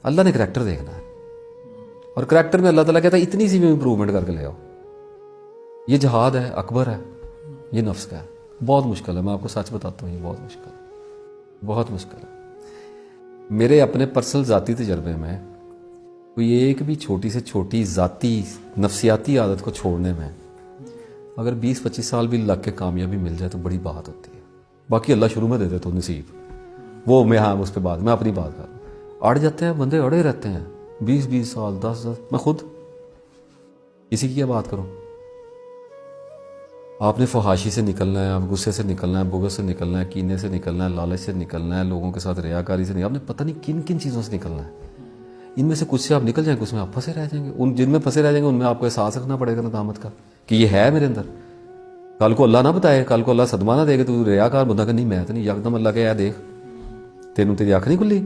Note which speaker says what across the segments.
Speaker 1: اللہ نے کریکٹر دیکھنا ہے، اور کریکٹر میں اللہ تعالیٰ کہتا ہے اتنی سی بھی امپروومنٹ کر کے لے آؤ. یہ جہاد ہے اکبر ہے، یہ نفس کا ہے. بہت مشکل ہے، میں آپ کو سچ بتاتا ہوں، یہ بہت مشکل ہے، بہت مشکل ہے. میرے اپنے پرسنل ذاتی تجربے میں کوئی ایک بھی چھوٹی سے چھوٹی ذاتی نفسیاتی عادت کو چھوڑنے میں اگر 20-25 سال بھی لگ کے کامیابی مل جائے تو بڑی بات ہوتی ہے. باقی اللہ شروع میں دے دے تو نصیب، وہ میں ہاں اس پہ بات، میں اپنی بات کر رہا ہوں. اڑ جاتے ہیں بندے، اڑے رہتے ہیں 20 سال، 10. میں خود کسی کی کیا بات کروں. آپ نے فحاشی سے نکلنا ہے، آپ غصے سے نکلنا ہے، بغض سے نکلنا ہے، کینے سے نکلنا ہے، لالچ سے نکلنا ہے، لوگوں کے ساتھ ریاکاری سے نہیں، آپ نے پتہ نہیں کن کن چیزوں سے نکلنا ہے. ان میں سے کچھ سے آپ نکل جائیں گے، اس میں آپ پھنسے رہ جائیں گے. ان جن میں پھنسے رہ جائیں گے ان میں آپ کو احساس رکھنا پڑے گا ندامت کا کہ یہ ہے میرے اندر. کل کو اللہ نہ بتائے، کل کو اللہ صدمہ نہ دے گا تو ریاکار بندہ کہ نہیں میں تو نہیں، یکدم اللہ کہ دیکھ تینوں تیری آنکھ نہیں کھلی.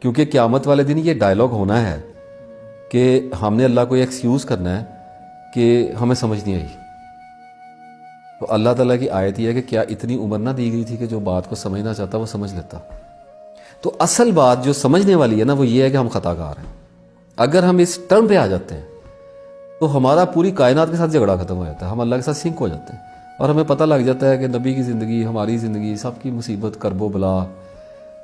Speaker 1: کیونکہ قیامت والے دن یہ ڈائلاگ ہونا ہے کہ ہم نے اللہ کو یہ ایکسکیوز کرنا ہے کہ ہمیں سمجھ نہیں آئی. تو اللہ تعالیٰ کی آیت یہ ہے کہ کیا اتنی عمر نہ دی گئی تھی کہ جو بات کو سمجھنا چاہتا وہ سمجھ لیتا. تو اصل بات جو سمجھنے والی ہے نا وہ یہ ہے کہ ہم خطا کار ہیں. اگر ہم اس ٹرم پہ آ جاتے ہیں تو ہمارا پوری کائنات کے ساتھ جھگڑا ختم ہو جاتا ہے، ہم اللہ کے ساتھ سنک ہو جاتے ہیں، اور ہمیں پتہ لگ جاتا ہے کہ نبی کی زندگی، ہماری زندگی، سب کی مصیبت، کرب و بلا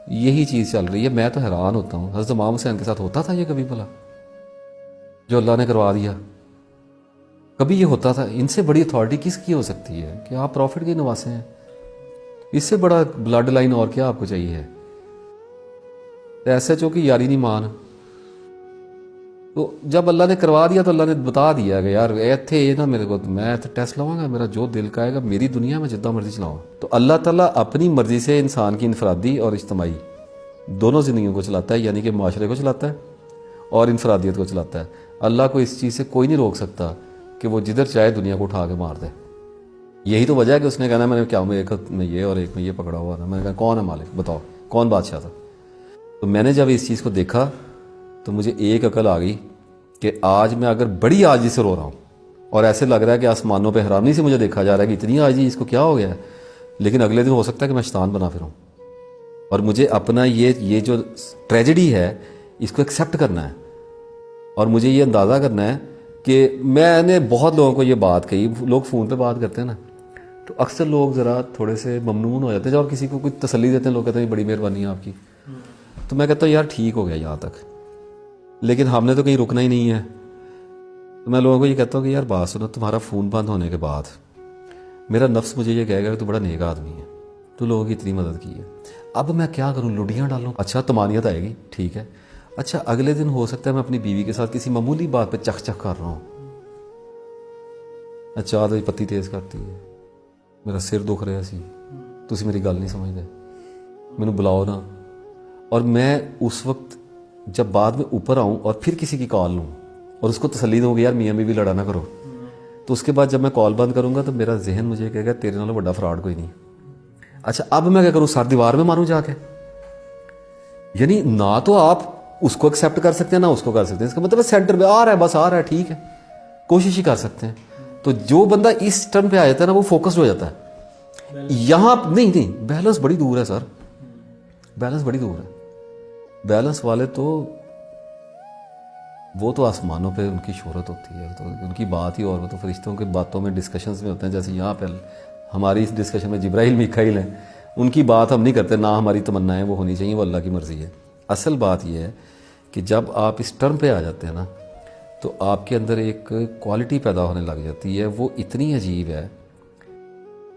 Speaker 1: یہی چیز چل رہی ہے. میں تو حیران ہوتا ہوں، حضرت امام حسین کے ساتھ ہوتا تھا یہ کبھی بلا جو اللہ نے کروا دیا؟ کبھی یہ ہوتا تھا؟ ان سے بڑی اتھارٹی کس کی ہو سکتی ہے کہ آپ پروفٹ کے نواسے ہیں؟ اس سے بڑا بلڈ لائن اور کیا آپ کو چاہیے ہے؟ ایسے چو کہ یاری نہیں مان. تو جب اللہ نے کروا دیا تو اللہ نے بتا دیا کہ یار ایتھے یہ نا میرے کو، میں ٹیسٹ لواں گا، میرا جو دل کا آئے گا، میری دنیا میں جتنا مرضی چلاؤں. تو اللہ تعالیٰ اپنی مرضی سے انسان کی انفرادی اور اجتماعی دونوں زندگیوں کو چلاتا ہے، یعنی کہ معاشرے کو چلاتا ہے اور انفرادیت کو چلاتا ہے. اللہ کو اس چیز سے کوئی نہیں روک سکتا کہ وہ جدھر چاہے دنیا کو اٹھا کے مار دے. یہی تو وجہ ہے کہ اس نے کہنا میں نے کیا میں ایک میں یہ اور ایک میں یہ پکڑا ہوا تھا. میں نے کہا کون ہے مالک بتاؤ، کون بادشاہ تھا؟ تو میں نے جب اس چیز کو دیکھا تو مجھے ایک عقل آ گئی کہ آج میں اگر بڑی عاجزی سے رو رہا ہوں اور ایسے لگ رہا ہے کہ آسمانوں پہ حرامنی سے مجھے دیکھا جا رہا ہے کہ اتنی عاجزی اس کو کیا ہو گیا ہے، لیکن اگلے دن ہو سکتا ہے کہ میں شیطان بنا پھروں. اور مجھے اپنا یہ جو ٹریجڈی ہے اس کو ایکسیپٹ کرنا ہے، اور مجھے یہ اندازہ کرنا ہے کہ میں نے بہت لوگوں کو یہ بات کہی. لوگ فون پہ بات کرتے ہیں نا تو اکثر لوگ ذرا تھوڑے سے ممنون ہو جاتے ہیں، اور کسی کو کوئی تسلی دیتے ہیں لوگ کہتے ہیں بڑی مہربانی ہے آپ کی. تو میں کہتا ہوں یار ٹھیک ہو گیا یہاں تک، لیکن ہم نے تو کہیں رکنا ہی نہیں ہے. تو میں لوگوں کو یہ کہتا ہوں کہ یار بات سنو، تمہارا فون بند ہونے کے بعد میرا نفس مجھے یہ کہے گا کہ تو بڑا نیک آدمی ہے، تو لوگوں کی اتنی مدد کی ہے. اب میں کیا کروں؟ لڈیاں ڈالوں؟ اچھا طمانیت آئے گی، ٹھیک ہے. اچھا اگلے دن ہو سکتا ہے میں اپنی بیوی کے ساتھ کسی معمولی بات پہ چخ چخ کر رہا ہوں، اچھا تو پتی تیز کرتی ہے، میرا سر دکھ رہا سی، تسی میری گل نہیں سمجھتے، مینوں بلاؤ نا. اور میں اس وقت جب بعد میں اوپر آؤں اور پھر کسی کی کال لوں اور اس کو تسلی دوں کہ یار میاں بیوی لڑا نہ کرو، تو اس کے بعد جب میں کال بند کروں گا تو میرا ذہن مجھے کہے گا تیرے نالوں بڑا فراڈ کوئی نہیں. اچھا اب میں کیا کروں؟ سر دیوار میں ماروں جا کے؟ یعنی نہ تو آپ اس کو ایکسیپٹ کر سکتے ہیں نہ اس کو کر سکتے ہیں. اس کا مطلب سینٹر پہ آ رہا ہے، بس آ رہا ہے، ٹھیک ہے، کوشش ہی کر سکتے ہیں. تو جو بندہ اس ٹرن پہ آ جاتا ہے نا وہ فوکسڈ ہو جاتا ہے. یہاں نہیں بیلنس بڑی دور ہے سر، بیلنس بڑی دور ہے. بیلنس والے تو وہ تو آسمانوں پہ ان کی شہرت ہوتی ہے، تو ان کی بات ہی، اور وہ تو فرشتوں کی باتوں میں ڈسکشنز میں ہوتے ہیں. جیسے یہاں پہ ہماری اس ڈسکشن میں جبرائیل میکائیل ہیں، ان کی بات ہم نہیں کرتے، نہ ہماری تمنائیں وہ ہونی چاہیے، وہ اللہ کی مرضی ہے. اصل بات یہ ہے کہ جب آپ اس ٹرم پہ آ جاتے ہیں نا تو آپ کے اندر ایک کوالٹی پیدا ہونے لگ جاتی ہے، وہ اتنی عجیب ہے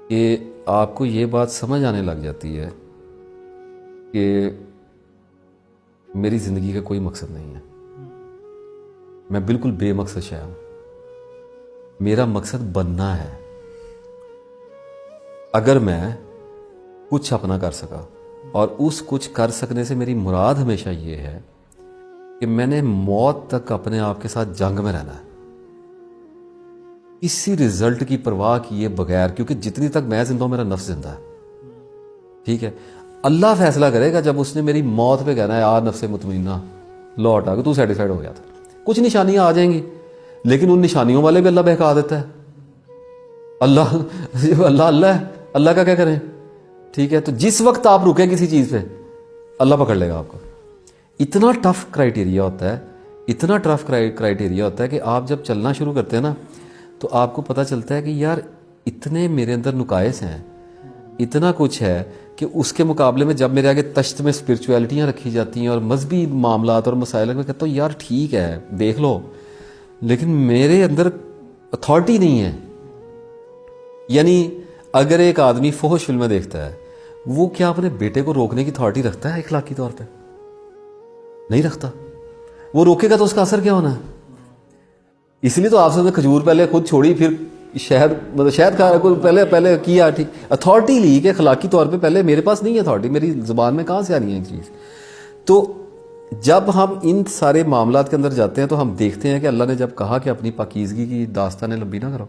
Speaker 1: کہ آپ کو یہ بات سمجھ آنے لگ جاتی ہے کہ میری زندگی کا کوئی مقصد نہیں ہے، میں بالکل بے مقصد شے ہوں. میرا مقصد بننا ہے. اگر میں کچھ اپنا کر سکا، اور اس کچھ کر سکنے سے میری مراد ہمیشہ یہ ہے کہ میں نے موت تک اپنے آپ کے ساتھ جنگ میں رہنا ہے، اسی رزلٹ کی پرواہ کیے بغیر، کیونکہ جتنی تک میں زندہ ہوں میرا نفس زندہ ہے. ٹھیک ہے، اللہ فیصلہ کرے گا جب اس نے میری موت پہ کہنا ہے آ نفس مطمئنہ لوٹ آ کے تو سیٹسفائڈ ہو گیا تھا. کچھ نشانیاں آ جائیں گی لیکن ان نشانیوں والے بھی اللہ بہکا دیتا ہے. اللہ اللہ ہے، اللہ کا کیا کریں. ٹھیک ہے، تو جس وقت آپ رکے کسی چیز پہ اللہ پکڑ لے گا آپ کو. اتنا ٹف کرائٹیریا ہوتا ہے، اتنا ٹف کرائٹیریا ہوتا ہے کہ آپ جب چلنا شروع کرتے ہیں نا تو آپ کو پتہ چلتا ہے کہ یار اتنے میرے اندر نقائص ہیں، اتنا کچھ ہے کہ اس کے مقابلے میں جب میرے آگے تشت میں اسپرچویلٹیاں رکھی جاتی ہیں اور مذہبی معاملات اور مسائل، میں کہتا ہوں یار ٹھیک ہے دیکھ لو، لیکن میرے اندر اتھارٹی نہیں ہے. یعنی اگر ایک آدمی فحش فلمیں دیکھتا ہے، وہ کیا اپنے بیٹے کو روکنے کی اتھارٹی رکھتا ہے اخلاقی طور پہ؟ نہیں رکھتا. وہ روکے گا تو اس کا اثر کیا ہونا ہے؟ اس لیے تو آپ سے کھجور پہلے خود چھوڑی، پھر شہد، مطلب شہد کھا پہلے کیا، ٹھیک اتھارٹی لی کہ اخلاقی طور پہ پہلے میرے پاس نہیں ہے اتھارٹی، میری زبان میں کہاں سے آنی ہے ایک چیز. تو جب ہم ان سارے معاملات کے اندر جاتے ہیں تو ہم دیکھتے ہیں کہ اللہ نے جب کہا کہ اپنی پاکیزگی کی داستانیں لمبی نہ کرو،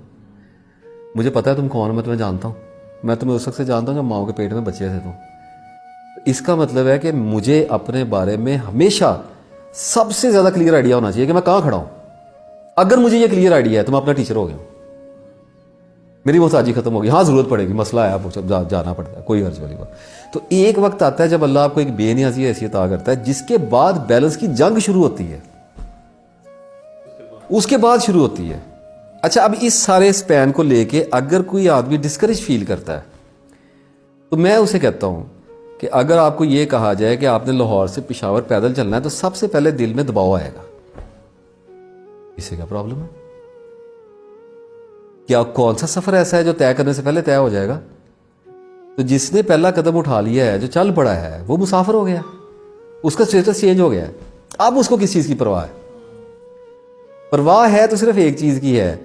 Speaker 1: مجھے پتہ ہے تم کون ہو، میں تمہیں جانتا ہوں، میں تمہیں اس وقت سے جانتا ہوں جب ماؤں کے پیٹ میں بچے تھے تم. اس کا مطلب ہے کہ مجھے اپنے بارے میں ہمیشہ سب سے زیادہ کلیئر آئیڈیا ہونا چاہیے کہ میں کہاں کھڑا ہوں. اگر مجھے یہ کلیئر آئیڈیا ہے تو میں اپنا ٹیچر ہو گیا ہوں، میری محتاجی ختم ہوگی. ہاں ضرورت پڑے گی، مسئلہ ہے، آپ جانا پڑتا ہے، کوئی غرض والی بات. تو ایک وقت آتا ہے جب اللہ آپ کو ایک بے نیازی حیثیت عطا کرتا ہے، جس کے بعد بیلنس کی جنگ شروع ہوتی ہے، اس کے بعد شروع ہوتی ہے. اچھا اب اس سارے سپین کو لے کے اگر کوئی آدمی ڈسکریج فیل کرتا ہے تو میں اسے کہتا ہوں کہ اگر آپ کو یہ کہا جائے کہ آپ نے لاہور سے پشاور پیدل چلنا ہے تو سب سے پہلے دل میں دباؤ آئے گا. اس سے کیا پرابلم ہے؟ کیا کون سا سفر ایسا ہے جو طے کرنے سے پہلے طے ہو جائے گا؟ تو جس نے پہلا قدم اٹھا لیا ہے، جو چل پڑا ہے، وہ مسافر ہو گیا، اس کا اسٹیٹس چینج ہو گیا ہے. اب اس کو کس چیز کی پرواہ ہے؟ پرواہ ہے تو صرف ایک چیز کی ہے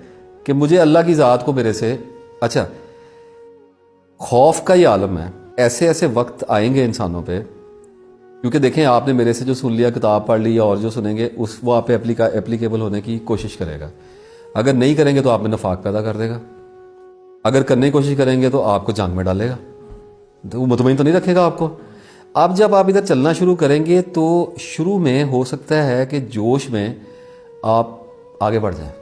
Speaker 1: کہ مجھے اللہ کی ذات کو میرے سے. اچھا خوف کا یہ عالم ہے، ایسے ایسے وقت آئیں گے انسانوں پہ، کیونکہ دیکھیں آپ نے میرے سے جو سن لیا، کتاب پڑھ لی، یا اور جو سنیں گے وہ آپ پہ اپلیکیبل ہونے کی کوشش کرے گا. اگر نہیں کریں گے تو آپ میں نفاق پیدا کر دے گا، اگر کرنے کی کوشش کریں گے تو آپ کو جنگ میں ڈالے گا، تو وہ مطمئن تو نہیں رکھے گا آپ کو. اب جب آپ ادھر چلنا شروع کریں گے تو شروع میں ہو سکتا ہے کہ جوش میں آپ آگے بڑھ جائیں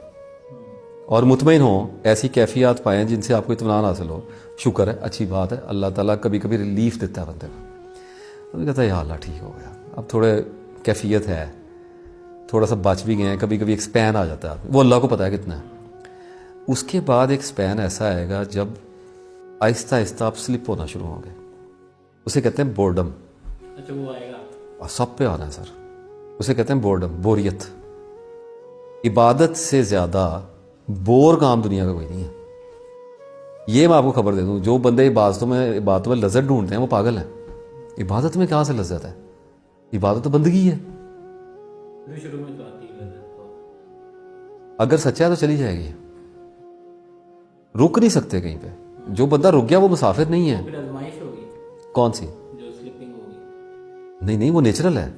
Speaker 1: اور مطمئن ہوں، ایسی کیفیات پائیں جن سے آپ کو اطمینان حاصل ہو. شکر ہے، اچھی بات ہے، اللہ تعالیٰ کبھی کبھی ریلیف دیتا ہے بندے کو. کہتا ہے یا اللہ ٹھیک ہو گیا، اب تھوڑے کیفیت ہے، تھوڑا سا بچ بھی گئے ہیں. کبھی کبھی ایک سپین آ جاتا ہے، وہ اللہ کو پتہ ہے کتنا ہے. اس کے بعد ایک سپین ایسا آئے گا جب آہستہ آہستہ آپ سلپ ہونا شروع ہوں گے. اسے کہتے ہیں بورڈم.
Speaker 2: اچھا وہ آئے گا،
Speaker 1: سب پہ آنا ہے سر. اسے کہتے ہیں بورڈم، بوریت. عبادت سے زیادہ بور کام دنیا کا کوئی نہیں ہے. یہ میں آپ کو خبر دے دوں، جو بندے عبادتوں میں لذت ڈھونڈتے ہیں وہ پاگل ہیں. عبادت میں کہاں سے لذت ہے؟ عبادت تو بندگی ہے.
Speaker 2: شروع میں تو آتی ہے،
Speaker 1: اگر سچا ہے تو چلی جائے گی، رک نہیں سکتے کہیں پہ. جو بندہ رک گیا وہ مسافر نہیں ہے.
Speaker 2: پھر آزمائش ہوگی
Speaker 1: کون سی؟
Speaker 2: جو سلپنگ ہوگی.
Speaker 1: نہیں وہ نیچرل ہے.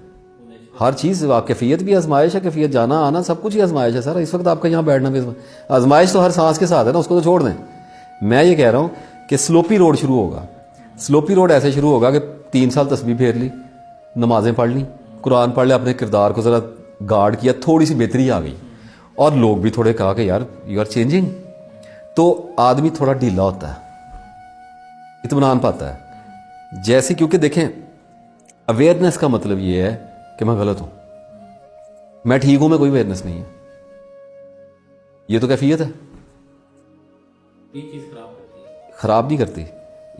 Speaker 1: ہر چیز، آپ کیفیت بھی آزمائش ہے، کیفیت جانا آنا سب کچھ ہی آزمائش ہے سر. اس وقت آپ کا یہاں بیٹھنا بھی آزمائش تو ہر سانس کے ساتھ ہے نا، اس کو تو چھوڑ دیں. میں یہ کہہ رہا ہوں کہ سلوپی روڈ شروع ہوگا. سلوپی روڈ ایسے شروع ہوگا کہ 3 سال تسبیح پھیر لی، نمازیں پڑھ لی، قرآن پڑھ لے، اپنے کردار کو ذرا گارڈ کیا، تھوڑی سی بہتری آ گئی، اور لوگ بھی تھوڑے کہا کہ یار یو آر چینجنگ. تو آدمی تھوڑا ڈھیلا ہوتا ہے، اطمینان پاتا ہے. جیسے کیونکہ دیکھیں اویئرنیس کا مطلب یہ ہے کہ میں غلط ہوں، میں ٹھیک ہوں، میں کوئی اویئرنیس نہیں ہے. یہ تو کیفیت ہے،
Speaker 2: یہ چیز خراب کرتی ہے.
Speaker 1: خراب نہیں کرتی.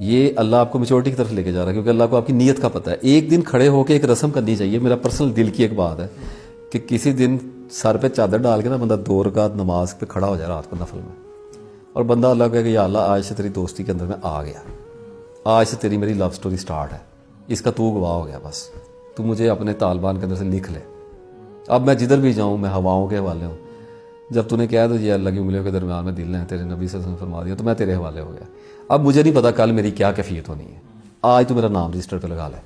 Speaker 1: یہ اللہ آپ کو میچورٹی کی طرف لے کے جا رہا ہے، کیونکہ اللہ کو آپ کی نیت کا پتہ ہے. ایک دن کھڑے ہو کے ایک رسم کرنی چاہیے. میرا پرسنل دل کی ایک بات ہے کہ کسی دن سر پہ چادر ڈال کے نا بندہ 2 رکعت نماز پہ کھڑا ہو جائے رات کو نفل میں، اور بندہ اللہ کہے کہ یا اللہ آج سے تیری دوستی کے اندر میں آ گیا، آج سے تیری میری لو سٹوری سٹارٹ ہے، اس کا تو گواہ ہو گیا، بس تو مجھے اپنے طالبان کے اندر سے لکھ لے. اب میں جدھر بھی جاؤں میں ہواؤں کے حوالے ہوں. جب تو نے کہا تو یہ اللہ کی انگلیوں کے درمیان میں دل ہے، تیرے نبی صلی اللہ علیہ وسلم فرما دیا، تو میں تیرے حوالے ہو گیا. اب مجھے نہیں پتا کل میری کیا کیفیت ہونی ہے، آج تو میرا نام رجسٹر پہ لگا لے.